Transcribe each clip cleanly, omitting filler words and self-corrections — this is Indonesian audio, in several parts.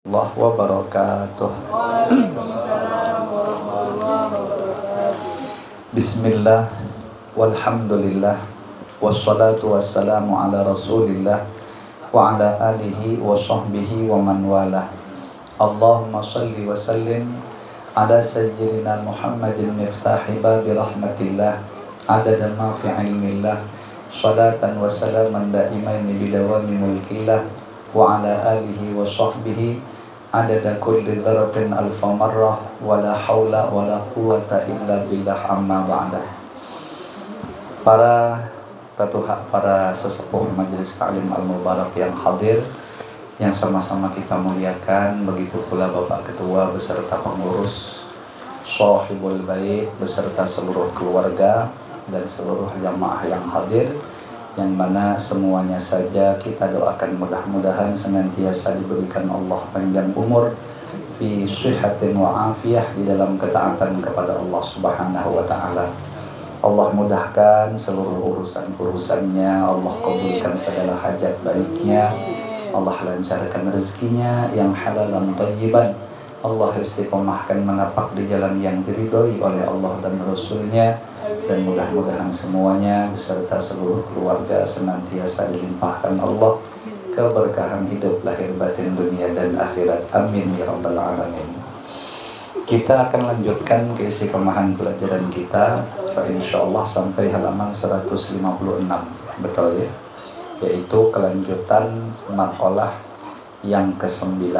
Allah wabarakatuh. Bismillah, walhamdulillah, wassalatu wassalamu ala rasulillah wa ala alihi wa sahbihi wa man wala. Allahumma salli wa sallim ala sayyidina Muhammadin miftahi babi rahmatillah adada ma fi ilmillah salatan wa salaman daimaini bidawami mulkillah wa ala alihi wa sahbihi adada kulli dzarratin alfa marrah wa la haula wa la quwata illa billah amma ba'da. Para sesepuh majelis ta'lim al-mubarak yang hadir, yang sama-sama kita muliakan, begitu pula Bapak Ketua beserta pengurus, sahibul bait beserta seluruh keluarga dan seluruh jamaah yang hadir, yang mana semuanya saja kita doakan mudah-mudahan senantiasa diberikan Allah panjang umur fi sihhatin wa afiyah di dalam ketaatan kepada Allah Subhanahu wa taala. Allah mudahkan seluruh urusan-urusannya, Allah kabulkan segala hajat baiknya, Allah lancarkan rezekinya yang halal dan thayyiban, Allah istiqomahkan menapak di jalan yang diridhoi oleh Allah dan Rasulnya, dan mudah-mudahan semuanya beserta seluruh keluarga senantiasa dilimpahkan Allah keberkahan hidup lahir batin dunia dan akhirat. Amin ya rabbal alamin. Kita akan lanjutkan keistiqomahan pelajaran kita, insyaallah sampai halaman 156, betul ya? Yaitu kelanjutan maqalah yang ke-9.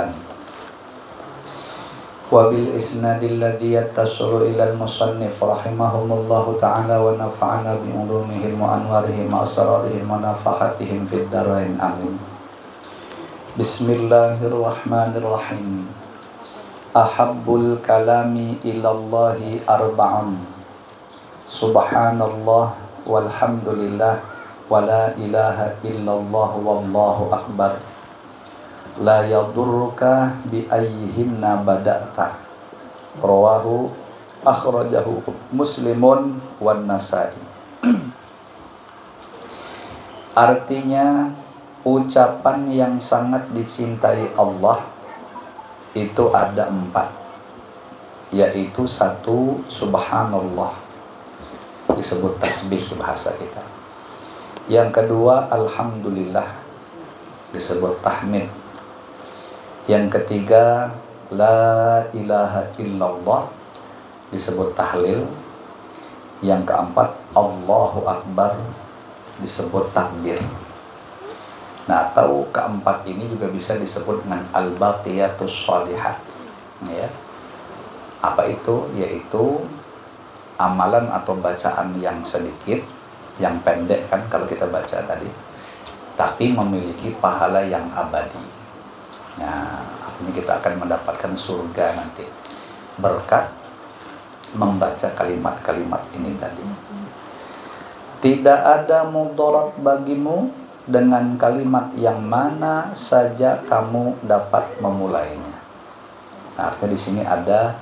Wabil isnadil ladzi yattasilu ilal musannif rahimahumullahu ta'ala wa nafa'ana bi ulumihim wa anwarihim wa asrarihim wa nafahatihim fid darain amin. Bismillahirrahmanirrahim. Ahabbul kalami ilallahi arba'un. Subhanallah walhamdulillah wa la ilaha illallah wallahu akbar. La yadurruka bi ayyihinna bada'ta. Rawahu akhrajahu Muslimun wan Nasa'i. Artinya, ucapan yang sangat dicintai Allah itu ada 4, yaitu 1 subhanallah, disebut tasbih bahasa kita. Yang kedua alhamdulillah, disebut tahmid. Yang ketiga la ilaha illallah, disebut tahlil. Yang keempat Allahu akbar, disebut takbir. Nah, atau keempat ini juga bisa disebut dengan al-baqiyatus shalihat, ya. Apa itu? Yaitu amalan atau bacaan yang sedikit, yang pendek kan kalau kita baca tadi, tapi memiliki pahala yang abadi. Nah, artinya kita akan mendapatkan surga nanti berkat membaca kalimat-kalimat ini tadi. Tidak ada mudarat bagimu dengan kalimat yang mana saja kamu dapat memulainya. Nah, artinya di sini ada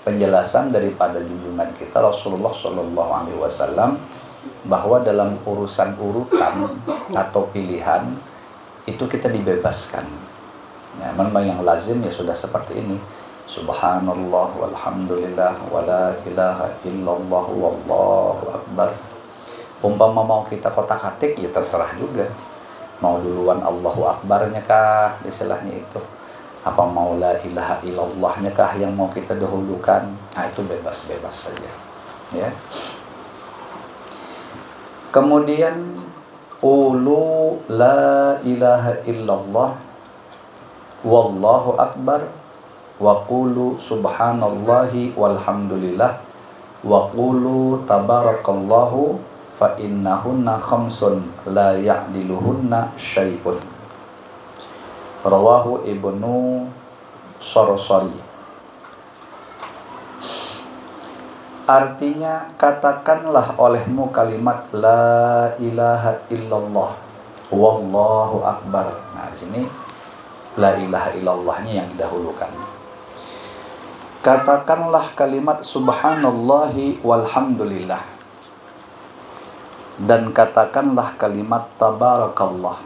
penjelasan daripada junjungan kita Rasulullah SAW bahwa dalam urusan urutan atau pilihan itu kita dibebaskan. Ya, memang yang lazim ya sudah seperti ini. Subhanallah walhamdulillah wa la ilaha illallah wallahu akbar. Umpama mau kita kotak-katik ya terserah juga. Mau duluan Allahu akbarnya kah istilahnya itu, apa mau la ilaha illallahnya kah yang mau kita dahulukan. Nah, itu bebas-bebas saja, ya. Kemudian qulu la ilaha illallah wallahu akbar wa qulu subhanallahi walhamdulillah wa qulu tabarakallahu fa innahunna khamsun la ya'diluhunna syai'un. Rawahu Ibnu Sarsari. Artinya, katakanlah olehmu kalimat la ilaha illallah wallahu akbar. Nah, di sini la ilaha illallahnya yang didahulukan. Katakanlah kalimat subhanallahi walhamdulillah, dan katakanlah kalimat tabarakallah.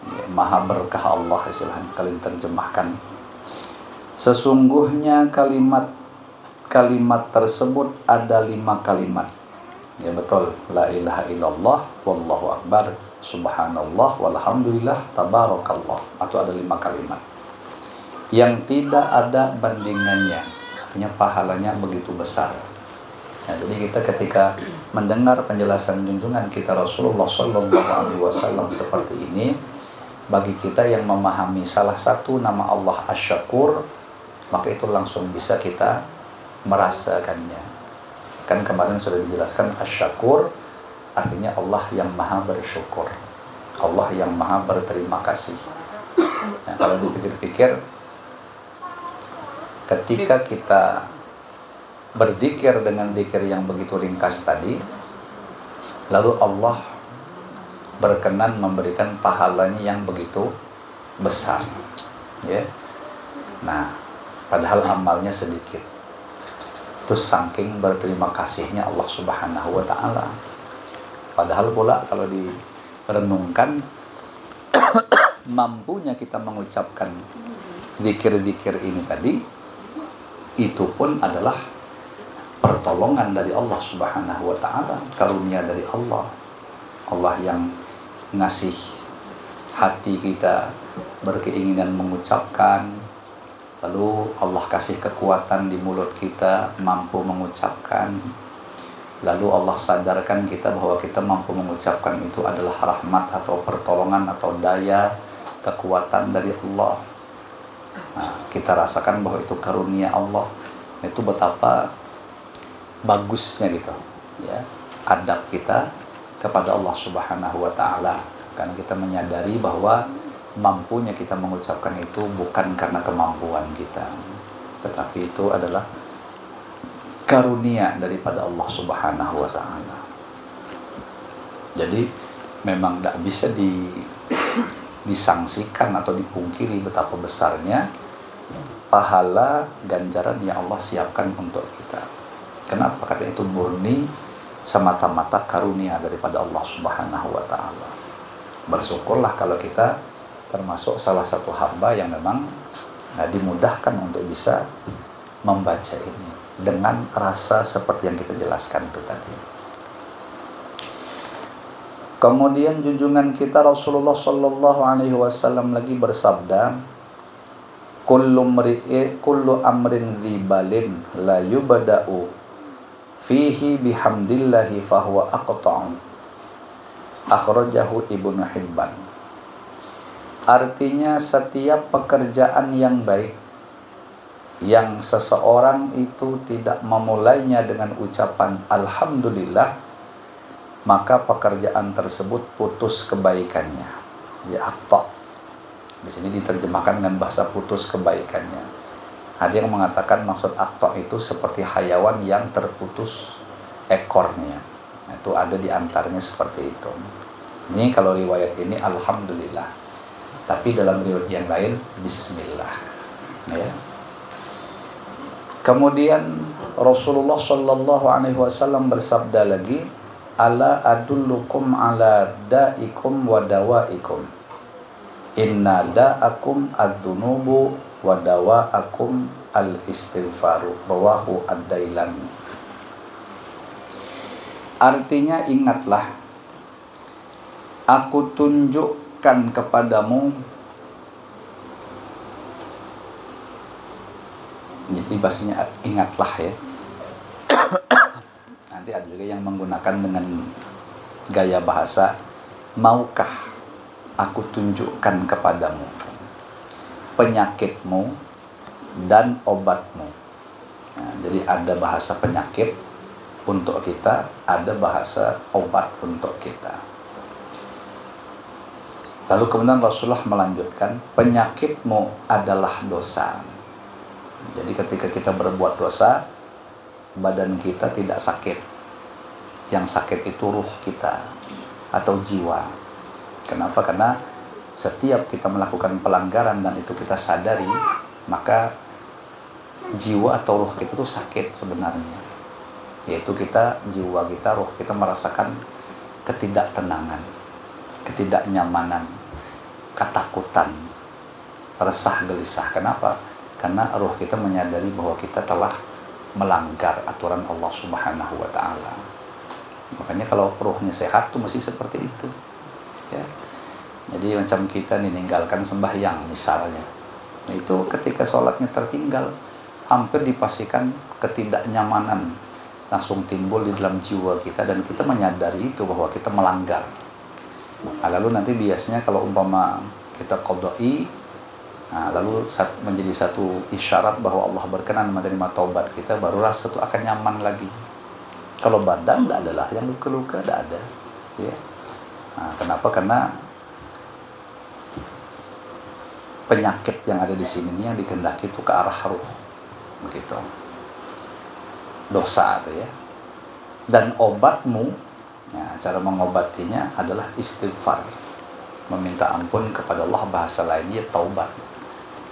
Ya, maha berkah Allah istilahnya kalau diterjemahkan. Sesungguhnya kalimat tersebut ada 5 kalimat. Ya betul, la ilaha illallah, wallahu akbar, subhanallah, walhamdulillah, tabarakallah. Atau ada 5 kalimat yang tidak ada bandingannya, artinya pahalanya begitu besar. Nah, jadi kita ketika mendengar penjelasan junjungan kita Rasulullah Shallallahu Alaihi Wasallam seperti ini, bagi kita yang memahami salah satu nama Allah Asy-Syakur, maka itu langsung bisa kita merasakannya. Kan kemarin sudah dijelaskan Asy-Syakur artinya Allah yang maha bersyukur, Allah yang maha berterima kasih. Nah, kalau dipikir-pikir, ketika kita berzikir dengan zikir yang begitu ringkas tadi, lalu Allah berkenan memberikan pahalanya yang begitu besar, ya. Nah, padahal amalnya sedikit. Terus saking berterima kasihnya Allah Subhanahu wa taala. Padahal pula kalau direnungkan mampunya kita mengucapkan zikir-zikir ini tadi, itu pun adalah pertolongan dari Allah Subhanahu wa taala, karunia dari Allah. Allah yang ngasih hati kita berkeinginan mengucapkan, lalu Allah kasih kekuatan di mulut kita mampu mengucapkan, lalu Allah sadarkan kita bahwa kita mampu mengucapkan itu adalah rahmat atau pertolongan atau daya kekuatan dari Allah. Nah, kita rasakan bahwa itu karunia Allah. Itu betapa bagusnya gitu, ya, adab kita kepada Allah Subhanahu wa taala, karena kita menyadari bahwa mampunya kita mengucapkan itu bukan karena kemampuan kita, tetapi itu adalah karunia daripada Allah Subhanahu wa taala. Jadi memang tidak bisa disangsikan atau dipungkiri betapa besarnya pahala ganjaran yang Allah siapkan untuk kita. Kenapa? Karena itu murni semata-mata karunia daripada Allah Subhanahu wa taala. Bersyukurlah kalau kita termasuk salah satu hamba yang memang dimudahkan untuk bisa membaca ini dengan rasa seperti yang kita jelaskan itu tadi. Kemudian junjungan kita Rasulullah Shallallahu Alaihi Wasallam lagi bersabda, kullu amrin dzibalin la yubda'u fihi bihamdillahi fahuwa aqta'u. Akhrajahu Ibnu Hibban. Artinya setiap pekerjaan yang baik yang seseorang itu tidak memulainya dengan ucapan alhamdulillah, maka pekerjaan tersebut putus kebaikannya. Ya, aqta'. Di sini diterjemahkan dengan bahasa putus kebaikannya. Ada yang mengatakan maksud aqta' itu seperti hayawan yang terputus ekornya. Nah, itu ada di antaranya seperti itu. Ini kalau riwayat ini alhamdulillah. Tapi dalam riwayat yang lain bismillah. Ya. Kemudian Rasulullah Shallallahu Alaihi Wasallam bersabda lagi, ala adullukum ala da'ikum wa dawaikum. Inna da'akum adzunubu wa dawa'akum al-istighfaru. Rawahu ad-Dailami. Artinya ingatlah, aku tunjukkan kepadamu. Jadi bahasanya ingatlah ya. Nanti ada juga yang menggunakan dengan gaya bahasa, maukah aku tunjukkan kepadamu penyakitmu dan obatmu. Nah, jadi ada bahasa penyakit untuk kita, ada bahasa obat untuk kita. Lalu kemudian Rasulullah melanjutkan, penyakitmu adalah dosa. Jadi ketika kita berbuat dosa, badan kita tidak sakit. Yang sakit itu ruh kita atau jiwa. Kenapa? Karena setiap kita melakukan pelanggaran dan itu kita sadari, maka jiwa atau ruh kita itu sakit sebenarnya. Yaitu jiwa kita, ruh kita merasakan ketidaktenangan, ketidaknyamanan. ketakutan, resah gelisah. Kenapa? Karena ruh kita menyadari bahwa kita telah melanggar aturan Allah Subhanahu wa Ta'ala. Makanya kalau ruhnya sehat tuh mesti seperti itu, ya. Jadi macam kita meninggalkan sembahyang misalnya, nah, itu ketika sholatnya tertinggal, hampir dipastikan ketidaknyamanan langsung timbul di dalam jiwa kita, dan kita menyadari itu bahwa kita melanggar. Nah, lalu nanti biasanya kalau umpama kita qadai, nah, lalu menjadi satu isyarat bahwa Allah berkenan menerima taubat kita, baru rasa itu akan nyaman lagi. Kalau badan tidak adalah, yang luka-luka tidak ada, ya. Nah, kenapa? Karena penyakit yang ada di sini ini yang dikehendaki itu ke arah ruh, begitu. Dosa itu, ya. Dan obatmu, ya, cara mengobatinya adalah istighfar, meminta ampun kepada Allah, bahasa lainnya taubat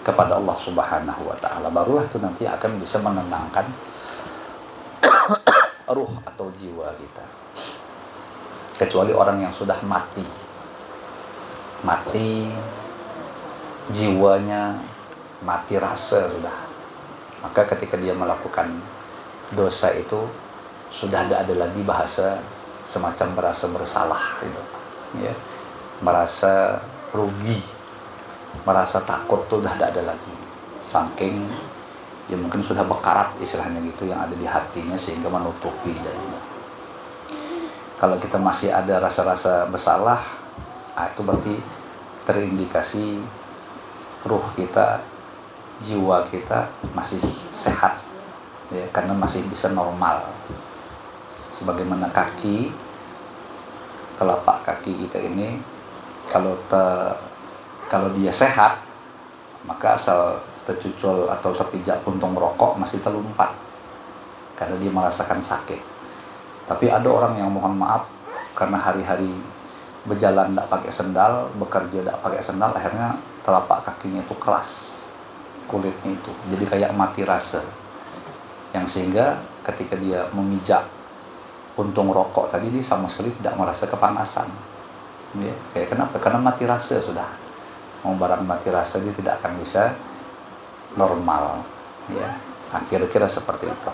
kepada Allah Subhanahu wa Ta'ala. Barulah itu nanti akan bisa menenangkan ruh atau jiwa kita. Kecuali orang yang sudah mati jiwanya, mati rasa sudah, maka ketika dia melakukan dosa itu sudah tidak ada lagi bahasa semacam merasa bersalah gitu, ya, merasa rugi, merasa takut tuh sudah tidak ada lagi, saking ya mungkin sudah bekarat istilahnya gitu yang ada di hatinya sehingga menutupi darinya. Kalau kita masih ada rasa-rasa bersalah, nah itu berarti terindikasi ruh kita, jiwa kita masih sehat, ya, karena masih bisa normal. Sebagaimana kaki, telapak kaki kita ini kalau dia sehat, maka asal tercucul atau terpijak puntung rokok masih terlumpat karena dia merasakan sakit. Tapi ada orang yang mohon maaf karena hari-hari berjalan tidak pakai sendal, bekerja tidak pakai sendal, akhirnya telapak kakinya itu keras, kulitnya itu jadi kayak mati rasa, yang sehingga ketika dia memijak puntung rokok tadi dia sama sekali tidak merasa kepanasan, ya. Kayak kenapa? Karena mati rasa sudah. Mau barang mati rasa dia tidak akan bisa normal, ya. Kira-kira seperti itu.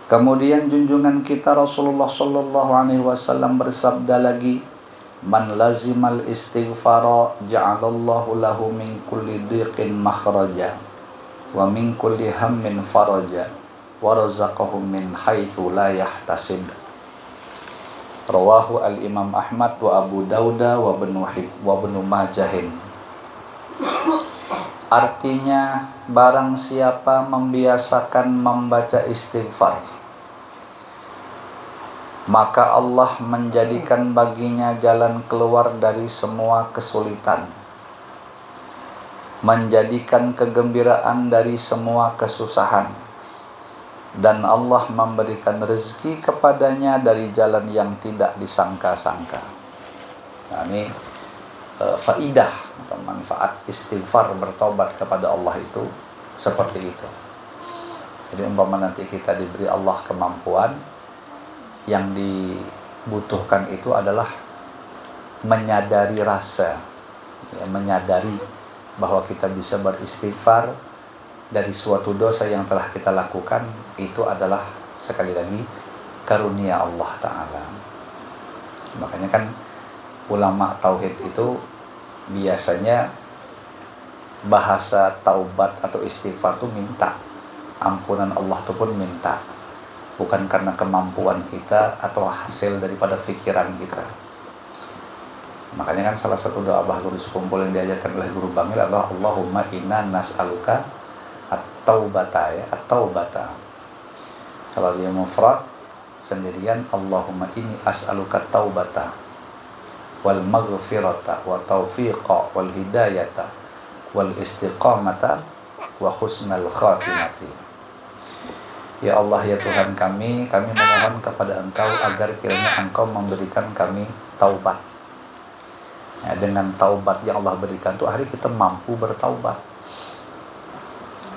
Kemudian junjungan kita Rasulullah Shallallahu Alaihi Wasallam bersabda lagi, man lazimal istighfara ja'alallahu lahu min kulli dhiqin makhraja wa min kulli hammin faraja wa razaqahu min haitsu la yahtasib. Rawahu al-Imam Ahmad wa Abu Dauda wa Ibnu Majahin. Artinya, barang siapa membiasakan membaca istighfar, maka Allah menjadikan baginya jalan keluar dari semua kesulitan, menjadikan kegembiraan dari semua kesusahan, dan Allah memberikan rezeki kepadanya dari jalan yang tidak disangka-sangka. Nah, ini faidah atau manfaat istighfar, bertobat kepada Allah itu seperti itu. Jadi umpama nanti kita diberi Allah kemampuan, yang dibutuhkan itu adalah menyadari rasa, ya, menyadari bahwa kita bisa beristighfar dari suatu dosa yang telah kita lakukan. Itu adalah sekali lagi karunia Allah Ta'ala. Makanya kan ulama tauhid itu biasanya bahasa taubat atau istighfar itu minta ampunan Allah itu pun minta, bukan karena kemampuan kita atau hasil daripada pikiran kita. Makanya kan salah satu doa Bahlurus Kumpul yang diajarkan oleh Guru Bangil adalah Allahumma inna nas'aluka at-taubata, ya, at-taubata. Kalau dia mufrad sendirian, Allahumma inni as'aluka taubata wal maghfirata wa taufiqa wal hidayata wal istiqamata wa husnal khatimati. Ya Allah, ya Tuhan kami memohon kepada Engkau agar kiranya Engkau memberikan kami taubat. Ya, dengan taubat yang Allah berikan itu hari kita mampu bertaubat.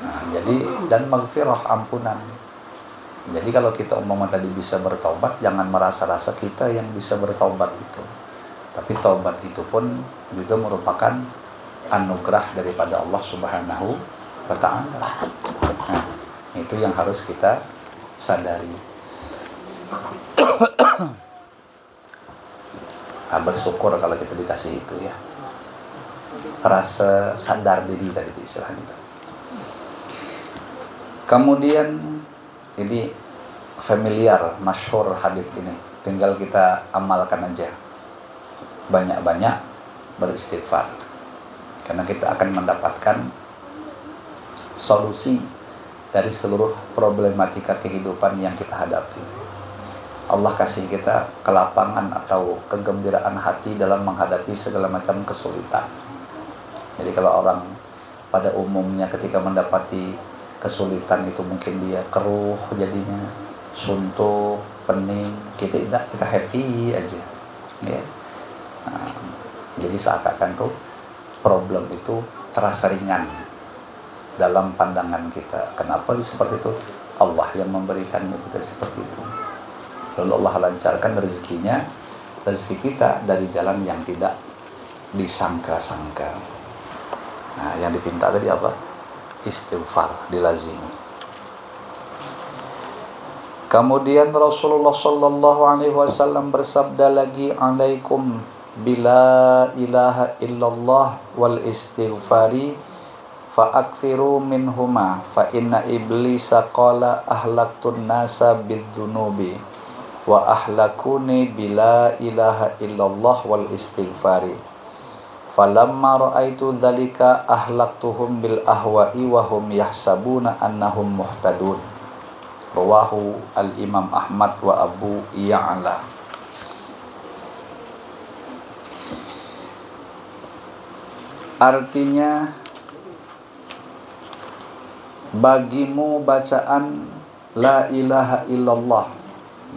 Nah, jadi dan maghfirah, ampunan. Jadi kalau kita umpama tadi bisa bertaubat, jangan merasa-rasa kita yang bisa bertaubat itu. Tapi taubat itu pun juga merupakan anugerah daripada Allah Subhanahu wa Ta'ala. Nah, itu yang harus kita sadari. Bersyukur kalau kita dikasih itu ya. Rasa sadar diri tadi itu istilahnya. Kemudian ini familiar, masyhur hadis ini. Tinggal kita amalkan aja. Banyak-banyak beristighfar. Karena kita akan mendapatkan solusi dari seluruh problematika kehidupan yang kita hadapi. Allah kasih kita kelapangan atau kegembiraan hati dalam menghadapi segala macam kesulitan. Jadi kalau orang pada umumnya ketika mendapati kesulitan itu mungkin dia keruh jadinya, suntuk, pening, kita happy aja. Ya. Nah, jadi seakan-akan tuh problem itu terasa ringan dalam pandangan kita. Kenapa seperti itu? Allah yang memberikannya juga seperti itu. Lalu Allah lancarkan rezeki kita dari jalan yang tidak disangka-sangka. Nah, yang dipinta tadi apa? Istighfar, dilazimi. Kemudian Rasulullah sallallahu alaihi wasallam bersabda lagi, alaikum bila ilaha illallah wal istighfari fa'akthiru minhuma fa inna iblisa qala ahlaktun nasa bidzunubi wa ahlakuni bila ilaha illallah wal istighfari falamma ra'aitu dzalika ahlaktuhum bil ahwa'i wa hum yahsabuna annahum muhtadun. Rawahu al-Imam Ahmad wa Abu Ya'la. Artinya, bagimu bacaan la ilaha illallah.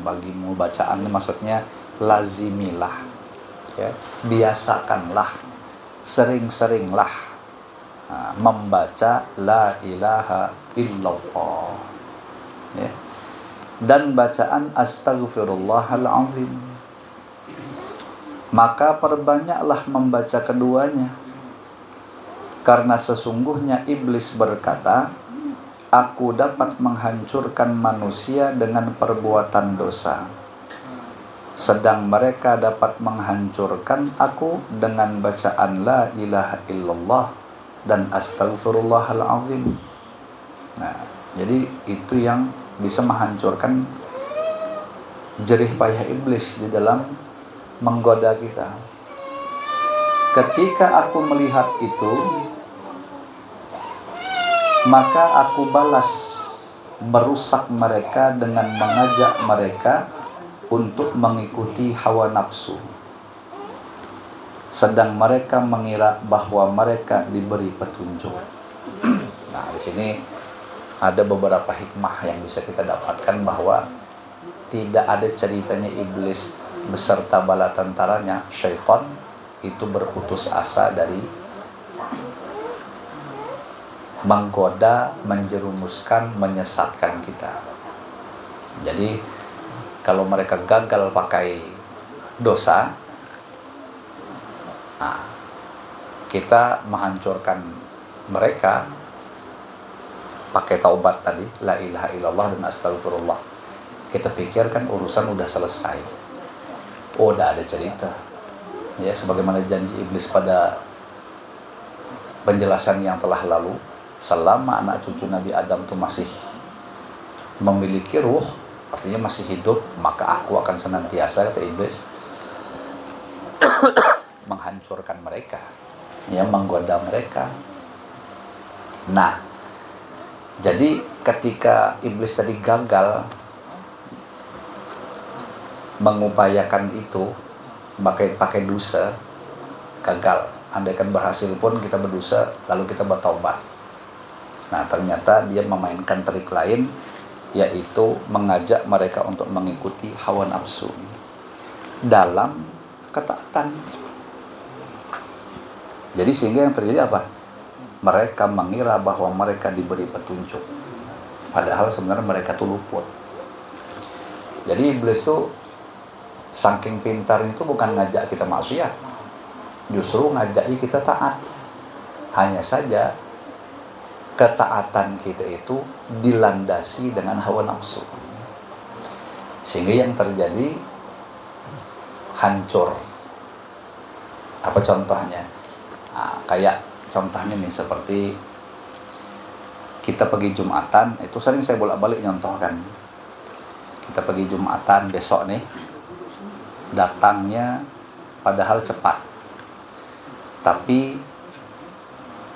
Bagimu bacaan maksudnya lazimilah, ya, biasakanlah, sering-seringlah membaca la ilaha illallah, ya. Dan bacaan astaghfirullahal azim. Maka perbanyaklah membaca keduanya, karena sesungguhnya iblis berkata, aku dapat menghancurkan manusia dengan perbuatan dosa, sedang mereka dapat menghancurkan aku dengan bacaan la ilaha illallah dan astaghfirullahal azim. Nah, jadi itu yang bisa menghancurkan jerih payah iblis di dalam menggoda kita. Ketika aku melihat itu, maka aku balas merusak mereka dengan mengajak mereka untuk mengikuti hawa nafsu, sedang mereka mengira bahwa mereka diberi petunjuk. Nah, di sini ada beberapa hikmah yang bisa kita dapatkan, bahwa tidak ada ceritanya iblis beserta bala tentaranya, syaitan, itu berputus asa dari menggoda, menjerumuskan, menyesatkan kita. Jadi kalau mereka gagal pakai dosa, nah, kita menghancurkan mereka pakai taubat tadi, la ilaha illallah dan astagfirullah. Kita pikirkan urusan udah selesai. Oh, udah ada cerita. Ya, sebagaimana janji iblis pada penjelasan yang telah lalu, selama anak cucu Nabi Adam itu masih memiliki ruh, artinya masih hidup, maka aku akan senantiasa, kata iblis, menghancurkan mereka, ya, menggoda mereka. Nah, jadi ketika iblis tadi gagal mengupayakan itu, pakai dosa, gagal. Andaikan berhasil pun kita berdosa, lalu kita bertaubat. Nah, ternyata dia memainkan trik lain, yaitu mengajak mereka untuk mengikuti hawa nafsu dalam ketaatan. Jadi sehingga yang terjadi apa? Mereka mengira bahwa mereka diberi petunjuk, padahal sebenarnya mereka tuh luput. Jadi iblis tuh Saking pintar itu bukan ngajak kita maksiat, justru ngajak kita taat. Hanya saja ketaatan kita itu dilandasi dengan hawa nafsu, sehingga yang terjadi hancur. Apa contohnya? Nah, kayak contohnya nih, seperti kita pergi Jumatan, itu sering saya bolak-balik nyontohkan. Kita pergi Jumatan besok nih, datangnya padahal cepat, tapi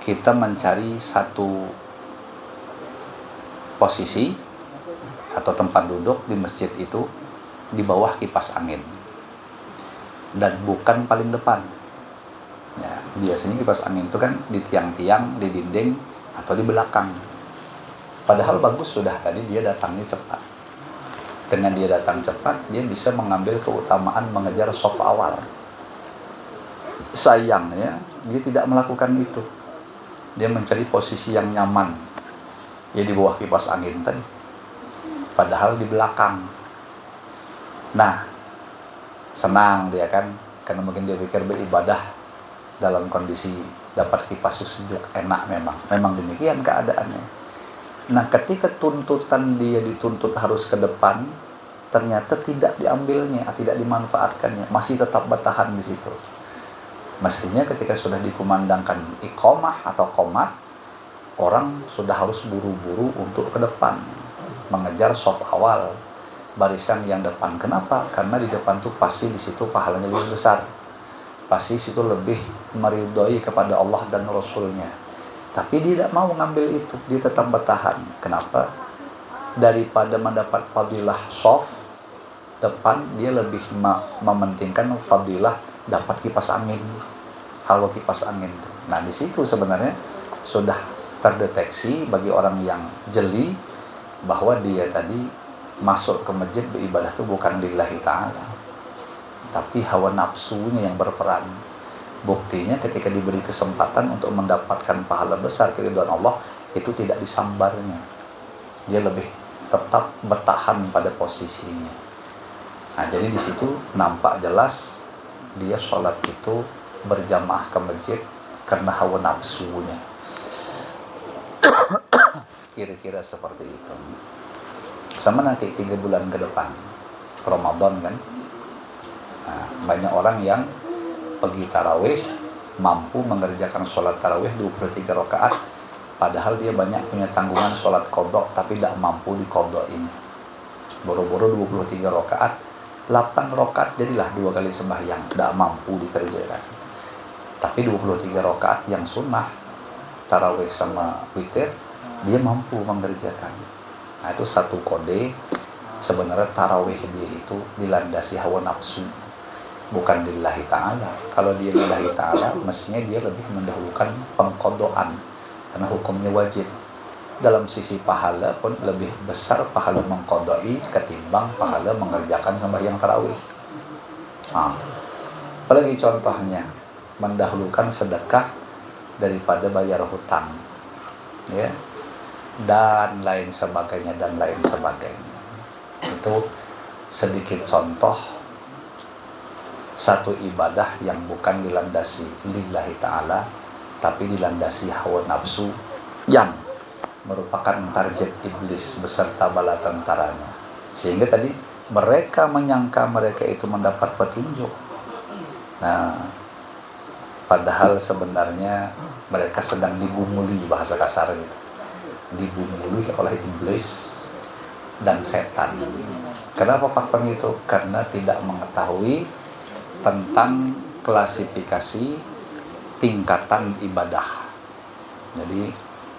kita mencari satu posisi atau tempat duduk di masjid itu di bawah kipas angin, dan bukan paling depan. Ya, biasanya kipas angin itu kan di tiang-tiang, di dinding, atau di belakang. Padahal bagus sudah, tadi dia datangnya cepat. Dengan dia datang cepat, dia bisa mengambil keutamaan mengejar shaf awal. Sayangnya dia tidak melakukan itu. Dia mencari posisi yang nyaman, ya di bawah kipas angin tadi, padahal di belakang. Nah, senang dia kan, karena mungkin dia pikir beribadah dalam kondisi dapat kipas sejuk, enak. Memang demikian keadaannya. Nah, ketika tuntutan dia dituntut harus ke depan, ternyata tidak diambilnya, tidak dimanfaatkannya, masih tetap bertahan di situ. Mestinya ketika sudah dikumandangkan iqamah atau qomat, orang sudah harus buru-buru untuk ke depan, mengejar shaf awal, barisan yang depan. Kenapa? Karena di depan tuh pasti di situ pahalanya lebih besar, pasti situ lebih meridhoi kepada Allah dan Rasulnya. Tapi dia tidak mau ngambil itu, dia tetap bertahan. Kenapa? Daripada mendapat fadilah shaf depan, dia lebih mementingkan fadilah dapat kipas angin, hawa kipas angin. Nah, di situ sebenarnya sudah terdeteksi bagi orang yang jeli bahwa dia tadi masuk ke masjid beribadah itu bukan lillahi ta'ala, tapi hawa nafsunya yang berperan. Buktinya ketika diberi kesempatan untuk mendapatkan pahala besar keridhaan Allah, itu tidak disambarnya. Dia lebih tetap bertahan pada posisinya. Nah, jadi di situ nampak jelas dia sholat itu berjamaah ke masjid karena hawa nafsunya. Kira-kira seperti itu. Sama nanti 3 bulan ke depan Ramadan kan, nah, banyak orang yang pergi tarawih, mampu mengerjakan sholat tarawih 23 rakaat, padahal dia banyak punya tanggungan sholat qadha tapi tidak mampu diqadhain. Boro-boro 23 rakaat, 8 rakaat jadilah 2 kali sembahyang, tidak mampu dikerjakan. Tapi 23 rakaat yang sunnah, tarawih sama witir, dia mampu mengerjakan. Nah, itu satu kode sebenarnya tarawih dia itu dilandasi hawa nafsu, bukan lillahi ta'ala. Kalau dia lillahi ta'ala, mestinya dia lebih mendahulukan pengqadaan karena hukumnya wajib. Dalam sisi pahala pun lebih besar pahala mengqadai ketimbang pahala mengerjakan sembahyang tarawih. Nah, apalagi contohnya mendahulukan sedekah daripada bayar hutang, ya, dan lain sebagainya. Itu sedikit contoh satu ibadah yang bukan dilandasi lillahi ta'ala, tapi dilandasi hawa nafsu yang merupakan target iblis beserta bala tentaranya. Sehingga tadi mereka menyangka mereka itu mendapat petunjuk. Nah, padahal sebenarnya mereka sedang digumuli, bahasa kasar gitu, digumuli oleh iblis dan setan. Kenapa faktornya itu? Karena tidak mengetahui tentang klasifikasi tingkatan ibadah. Jadi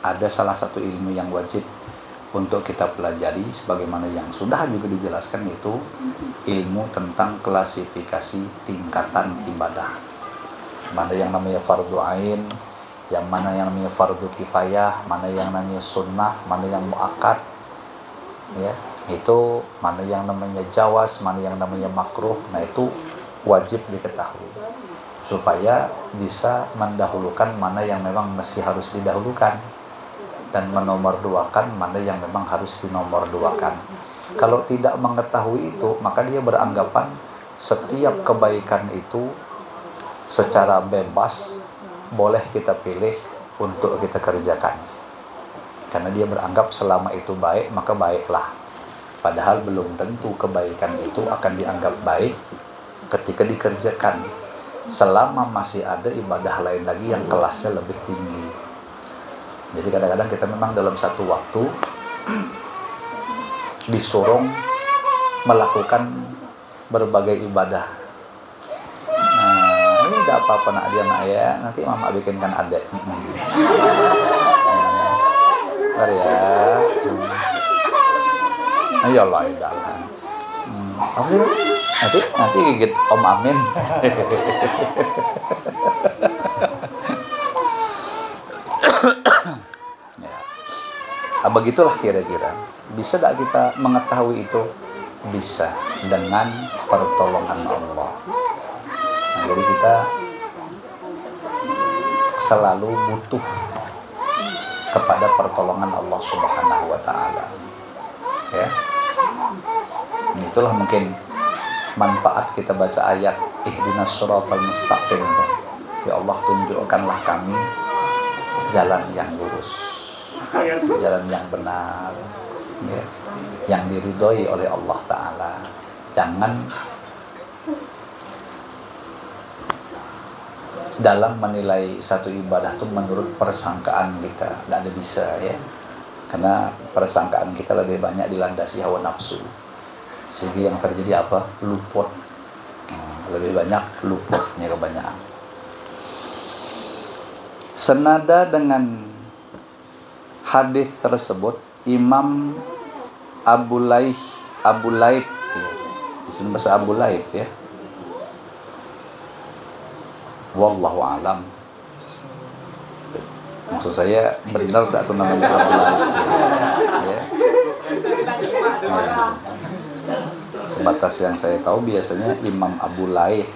ada salah satu ilmu yang wajib untuk kita pelajari, sebagaimana yang sudah juga dijelaskan, yaitu ilmu tentang klasifikasi tingkatan ibadah. Mana yang namanya fardu ain, yang mana yang namanya fardu kifayah, mana yang namanya sunnah, mana yang muakkad, ya, itu mana yang namanya jawaz, mana yang namanya makruh. Nah, itu wajib diketahui supaya bisa mendahulukan mana yang memang masih harus didahulukan dan menomorduakan mana yang memang harus dinomorduakan. Kalau tidak mengetahui itu, maka dia beranggapan setiap kebaikan itu secara bebas boleh kita pilih untuk kita kerjakan. Karena dia beranggap selama itu baik, maka baiklah. Padahal belum tentu kebaikan itu akan dianggap baik ketika dikerjakan. Selama masih ada ibadah lain lagi yang kelasnya lebih tinggi. Jadi kadang-kadang kita memang dalam satu waktu disuruh melakukan berbagai ibadah. Nah, ini tidak apa-apa nak dia nak ya, nanti mama bikinkan adek. Mari ya. Ayolah idalah. Oke, nanti gigit Om Amin. Ya. Nah, begitulah kira-kira. Bisa tak kita mengetahui itu? Bisa, dengan pertolongan Allah. Nah, jadi kita selalu butuh kepada pertolongan Allah Subhanahu wa taala. Ya. Itulah mungkin manfaat kita baca ayat ihdinas siratal mustaqim. Ya Allah, tunjukkanlah kami jalan yang lurus, jalan yang benar, ya, yang diridhoi oleh Allah Ta'ala. Jangan dalam menilai satu ibadah itu menurut persangkaan kita, tidak ada bisa ya. Karena persangkaan kita lebih banyak dilandasi hawa nafsu, sehingga yang terjadi apa? Luput. Lebih banyak luputnya kebanyakan. Senada dengan hadis tersebut, Imam Abu Laib ya. Di sini bahasa Abu Laib ya. Wallahu alam. Maksud saya benar tak tuh namanya Abu Laib ya. Ya. Sebatas yang saya tahu biasanya Imam Abu Laib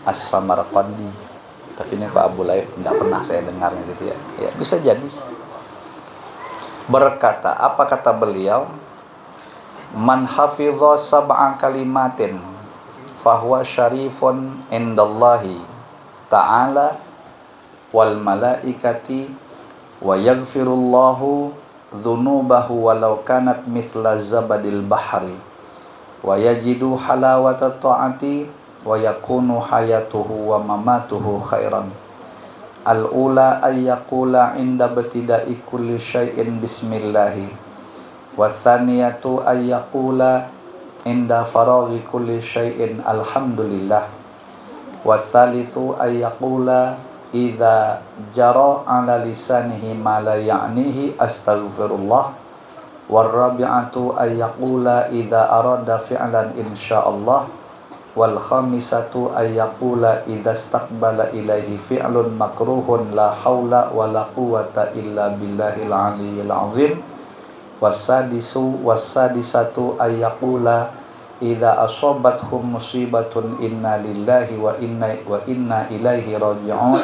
As-Samarqandi. Tapi ini Pak Abu Laib tidak pernah saya dengarnya gitu ya. Ya bisa jadi. Berkata, apa kata beliau? Man hafidha sab'a kalimatin fahuwa syarifun indallahi ta'ala wal malaikati wa yaghfirullahu dhunubahu walau kanat mithla zabadil bahri wa yajidu halawata ta'ati wa yakunu hayatuhu wa mamatuhu khairan. Al-ula ayyaqula inda batida'i kulli syai'in bismillahi wa thaniyatu ayyaqula inda faraghi kulli syai'in alhamdulillah wa thalithu ayyaqula idza jara ala lisanihi ma la ya'nihi astaghfirullah wa rabi'atu ayyaqula idza arada fi'lan insyaallah wal khamisatu ayyaqula idza istaqbala ilaihi fi'lun makruhun la haula wala quwwata illa billahil aliyyil azim wasadisatu ayyaqula idza asabathum musibatun inna lillahi wa inna ilaihi raji'un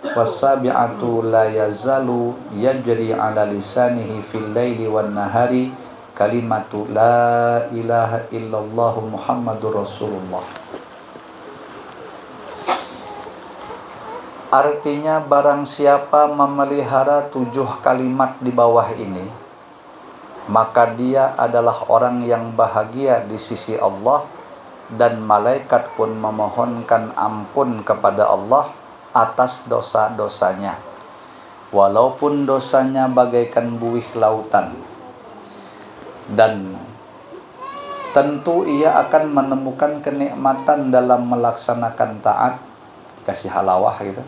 wasabi'atu la yazalu yajri ala lisanihi fil laili wan nahari kalimatu la ilaha illallah Muhammadur Rasulullah. Artinya barang siapa memelihara 7 kalimat di bawah ini, maka dia adalah orang yang bahagia di sisi Allah, dan malaikat pun memohonkan ampun kepada Allah atas dosa-dosanya, walaupun dosanya bagaikan buih lautan. Dan tentu ia akan menemukan kenikmatan dalam melaksanakan taat, dikasih halawah gitu.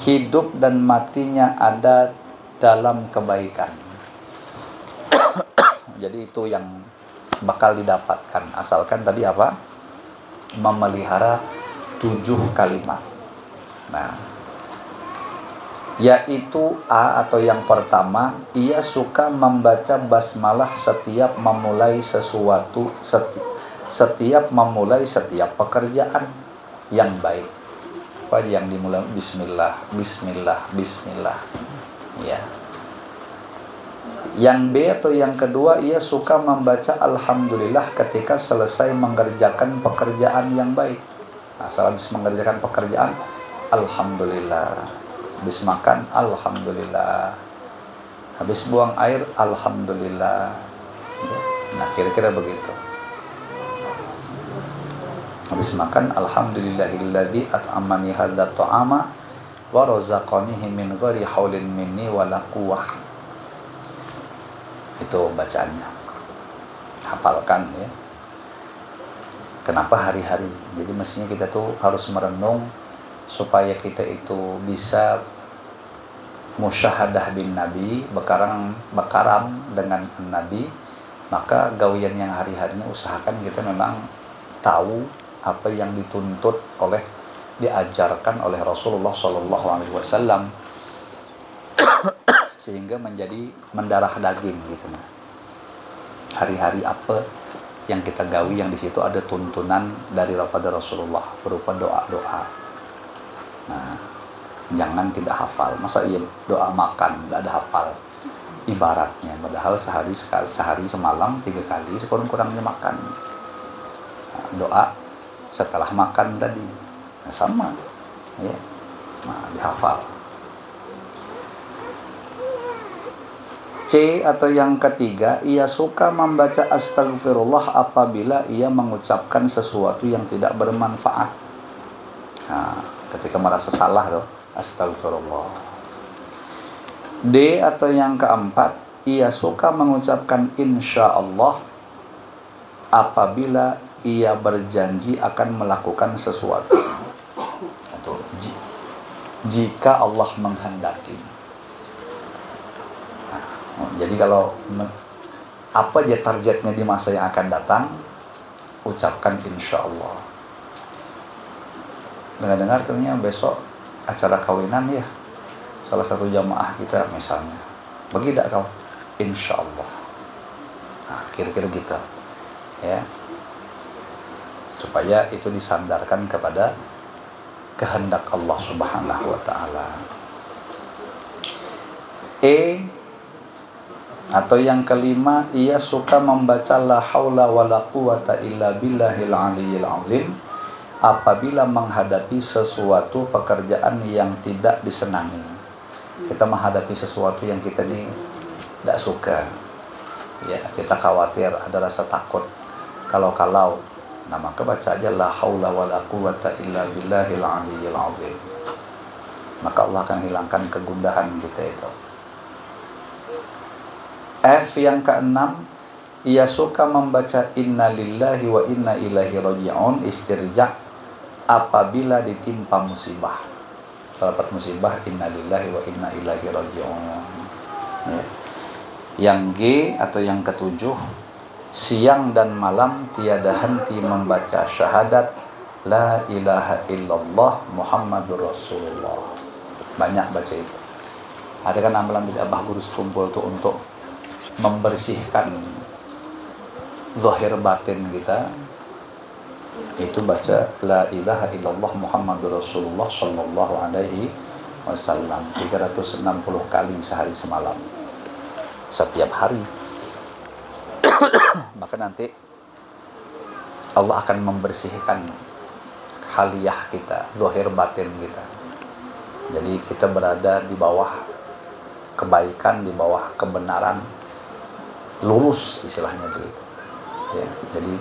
Hidup dan matinya ada dalam kebaikan. Jadi itu yang bakal didapatkan, asalkan tadi apa? Memelihara 7 kalimat. Nah, yaitu A atau yang pertama, ia suka membaca basmalah setiap memulai sesuatu, setiap memulai setiap pekerjaan yang baik. Apa yang dimulai? Bismillah, Bismillah, Bismillah. Ya. Yang B atau yang kedua, ia suka membaca alhamdulillah ketika selesai mengerjakan pekerjaan yang baik. Nah, habis mengerjakan pekerjaan, alhamdulillah. Habis makan, alhamdulillah. Habis buang air, alhamdulillah. Nah, kira-kira begitu. Habis makan, alhamdulillahilladzi at'amani hadzal ta'ama wa razaqanihi min ghairi haulin minni wala quwwah. Itu bacaannya. Hafalkan ya. Kenapa hari-hari? Jadi mestinya kita tuh harus merenung supaya kita itu bisa musyahadah bin Nabi, bekaram dengan Nabi. Maka gawian yang hari-harinya usahakan kita memang tahu apa yang dituntut diajarkan oleh Rasulullah Shallallahu Alaihi Wasallam, sehingga menjadi mendarah daging gitu. Hari-hari apa yang kita gawi yang di situ ada tuntunan daripada Rasulullah berupa doa-doa. Nah, jangan tidak hafal. Masa iya doa makan nggak ada hafal ibaratnya, padahal sehari semalam 3 kali sekurang-kurangnya makan. Nah, doa setelah makan tadi, nah, sama ya, nah, dihafal. C atau yang ketiga, ia suka membaca astagfirullah apabila ia mengucapkan sesuatu yang tidak bermanfaat. Nah, ketika merasa salah tuh, astagfirullah. D atau yang keempat, ia suka mengucapkan insyaallah apabila ia berjanji akan melakukan sesuatu. Atau jika Allah menghendaki. Jadi kalau apa aja targetnya di masa yang akan datang, ucapkan insya Allah. Dengar-dengar katanya besok acara kawinan ya, salah satu jamaah kita misalnya, bagi tidak kau? Insya Allah. Nah, kira-kira gitu ya, supaya itu disandarkan kepada kehendak Allah Subhanahu wa Ta'ala. E atau yang kelima, ia suka membaca la haula wala quwata illa billahil aliyil azim apabila menghadapi sesuatu pekerjaan yang tidak disenangi. Kita menghadapi sesuatu yang kita tidak suka, ya, kita khawatir, ada rasa takut, kalau nah maka baca aja la haula wala quwata illa billahil aliyil azim, maka Allah akan hilangkan kegundahan kita itu. F yang keenam, ia suka membaca inna lillahi wa inna ilaihi raji'un istirja' apabila ditimpa musibah. Kalau dapat musibah, inna lillahi wa inna ilaihi raji'un. Ya. Yang G atau yang ketujuh, siang dan malam tiada henti membaca syahadat la ilaha illallah Muhammadur Rasulullah. Banyak baca itu. Ada kan amalan bila Abah Guru kumpul itu untuk membersihkan zahir batin kita, itu baca la ilaha illallah Muhammadur Rasulullah sallallahu alaihi wasallam 360 kali sehari semalam setiap hari. Maka nanti Allah akan membersihkan haliyah kita, zahir batin kita. Jadi kita berada di bawah kebaikan, di bawah kebenaran, lurus istilahnya begitu ya. Jadi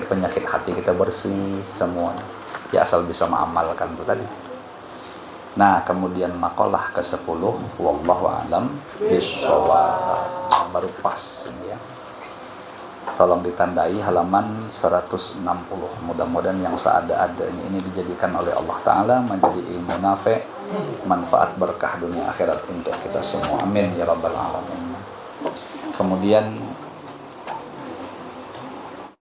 penyakit hati kita bersih semua ya, asal bisa mengamalkan itu tadi. Nah, kemudian makalah ke-10, wallahu a'lam bishawab, baru pas ini ya. Tolong ditandai halaman 160. Mudah-mudahan yang seada-adanya ini dijadikan oleh Allah Ta'ala menjadi ilmu nafi', manfaat berkah dunia akhirat untuk kita semua. Amin ya rabbal alamin. Kemudian